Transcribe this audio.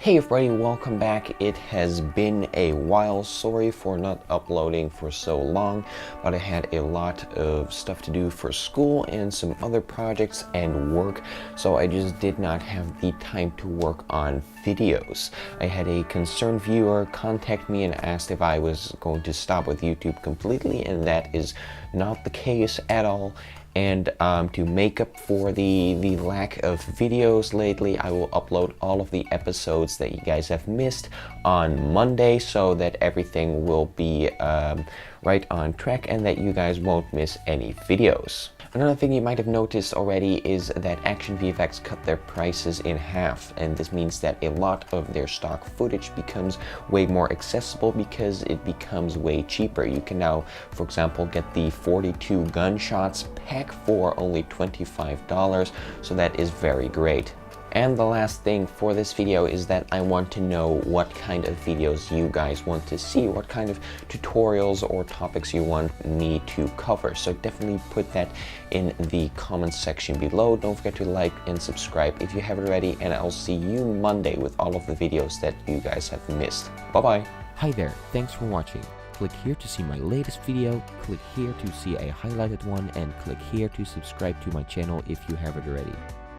Hey everybody, welcome back. It has been a while. Sorry for not uploading for so long, but I had a lot of stuff to do for school and some other projects and work, so I just did not have the time to work on videos. I had a concerned viewer contact me and asked if I was going to stop with YouTube completely, and that is not the case at all. And to make up for the lack of videos lately, I will upload all of the episodes that you guys have missed on Monday, so that everything will be right on track and that you guys won't miss any videos. Another thing you might have noticed already is that ActionVFX cut their prices in half, and this means that a lot of their stock footage becomes way more accessible because it becomes way cheaper. You can now, for example, get the 42 gunshots pack for only $25, so that is very great. And the last thing for this video is that I want to know what kind of videos you guys want to see, what kind of tutorials or topics you want me to cover. So definitely put that in the comments section below. Don't forget to like and subscribe if you haven't already, and I'll see you Monday with all of the videos that you guys have missed. Bye-bye. Hi there, thanks for watching. Click here to see my latest video, click here to see a highlighted one, and click here to subscribe to my channel if you haven't already.